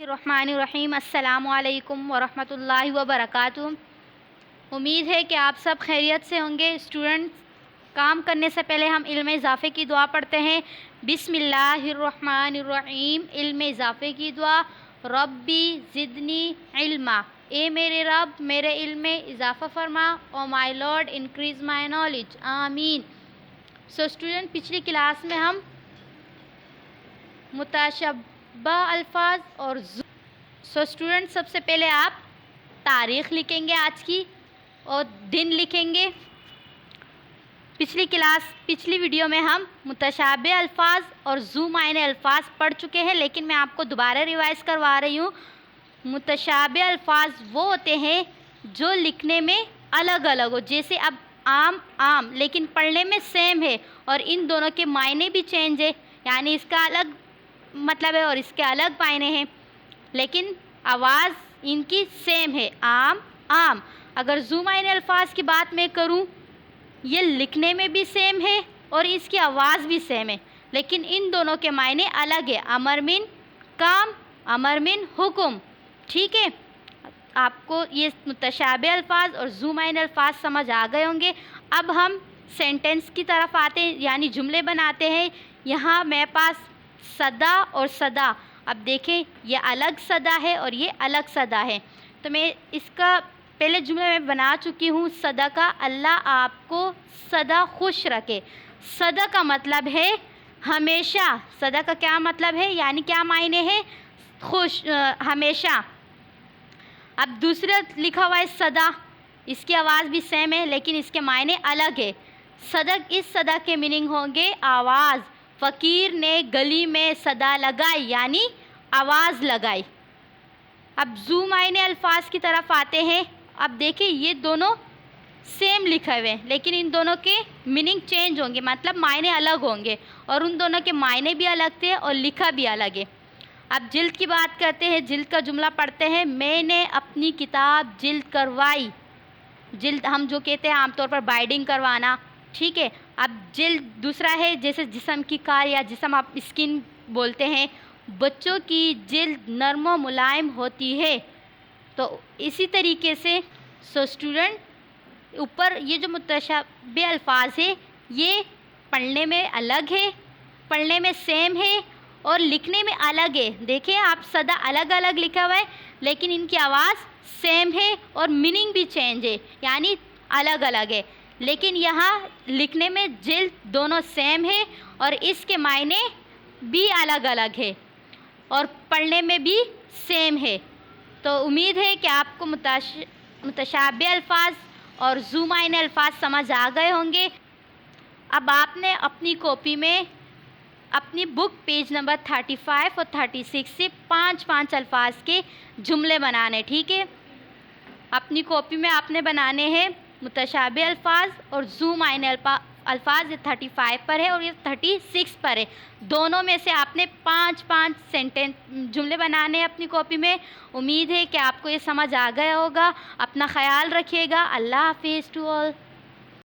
الرحمن الرحیم السلام علیکم ورحمۃ اللہ وبرکاتہ۔ امید ہے کہ آپ سب خیریت سے ہوں گے۔ اسٹوڈنٹس، کام کرنے سے پہلے ہم علم اضافے کی دعا پڑھتے ہیں۔ بسم اللہ الرحمن الرحیم۔ علم اضافے کی دعا، ربی زدنی علما، اے میرے رب میرے علم میں اضافہ فرما، او مائی لارڈ انکریز مائی نالج، آمین۔ اسٹوڈنٹ، پچھلی کلاس میں ہم متشابہ الفاظ اور اسٹوڈنٹ، سب سے پہلے آپ تاریخ لکھیں گے آج کی، اور دن لکھیں گے۔ پچھلی ویڈیو میں ہم متشابہ الفاظ اور ذو معنی الفاظ پڑھ چکے ہیں، لیکن میں آپ کو دوبارہ ریوائز کروا رہی ہوں۔ متشابہ الفاظ وہ ہوتے ہیں جو لکھنے میں الگ الگ ہو، جیسے اب عام لیکن پڑھنے میں سیم ہے، اور ان دونوں کے معنی بھی چینج ہے، یعنی اس کا الگ مطلب ہے اور اس کے الگ معنی ہیں، لیکن آواز ان کی سیم ہے، عام۔ اگر ذو معنی الفاظ کی بات میں کروں، یہ لکھنے میں بھی سیم ہے اور اس کی آواز بھی سیم ہے، لیکن ان دونوں کے معنی الگ ہے، امر من کام، امر من حکم۔ ٹھیک ہے، آپ کو یہ متشابہ الفاظ اور ذو معنی الفاظ سمجھ آ گئے ہوں گے۔ اب ہم سینٹنس کی طرف آتے ہیں، یعنی جملے بناتے ہیں۔ یہاں میرے پاس صدا اور صدا، اب دیکھیں یہ الگ صدا ہے اور یہ الگ صدا ہے، تو میں اس کا پہلے جملے میں بنا چکی ہوں، صدا کا اللہ آپ کو سدا خوش رکھے۔ صدا کا مطلب ہے ہمیشہ، صدا کا کیا مطلب ہے، یعنی کیا معنی ہے، خوش، ہمیشہ۔ اب دوسرا لکھا ہوا ہے صدا، اس کی آواز بھی سیم ہے لیکن اس کے معنی الگ ہے۔ اس صدا کے میننگ ہوں گے آواز، فقیر نے گلی میں صدا لگائی، یعنی آواز لگائی۔ اب ذو معنی الفاظ کی طرف آتے ہیں۔ اب دیکھیں یہ دونوں سیم لکھے ہوئے ہیں، لیکن ان دونوں کے میننگ چینج ہوں گے، مطلب معنی الگ ہوں گے، اور ان دونوں کے معنی بھی الگ تھے اور لکھا بھی الگ ہے۔ اب جلد کی بات کرتے ہیں، جلد کا جملہ پڑھتے ہیں۔ میں نے اپنی کتاب جلد کروائی۔ جلد ہم جو کہتے ہیں عام طور پر بائنڈنگ کروانا، ٹھیک ہے۔ اب جلد دوسرا ہے، جیسے جسم کی کار یا جسم آپ اسکن بولتے ہیں، بچوں کی جلد نرم و ملائم ہوتی ہے، تو اسی طریقے سے اسٹوڈنٹ، اوپر یہ جو متشابہ الفاظ ہے یہ پڑھنے میں الگ ہے، پڑھنے میں سیم ہے اور لکھنے میں الگ ہے۔ دیکھیں آپ، صدا الگ الگ لکھا ہوا ہے لیکن ان کی آواز سیم ہے اور میننگ بھی چینج ہے، یعنی الگ الگ ہے، لیکن یہاں لکھنے میں جلد دونوں سیم ہے اور اس کے معنی بھی الگ الگ ہے اور پڑھنے میں بھی سیم ہے۔ تو امید ہے کہ آپ کو متشابہ الفاظ اور ذو معنی الفاظ سمجھ آ گئے ہوں گے۔ اب آپ نے اپنی کاپی میں اپنی بک پیج نمبر 35 اور 36 سے 5 الفاظ کے جملے بنانے، ٹھیک ہے۔ اپنی کاپی میں آپ نے بنانے ہیں متشابہ الفاظ اور ذو معنی الفاظ، یہ 35 پر ہے اور یہ 36 پر ہے، دونوں میں سے آپ نے 5 جملے بنانے ہیں اپنی کاپی میں۔ امید ہے کہ آپ کو یہ سمجھ آ گیا ہوگا۔ اپنا خیال رکھیے گا۔ اللہ حافظ ٹو آل۔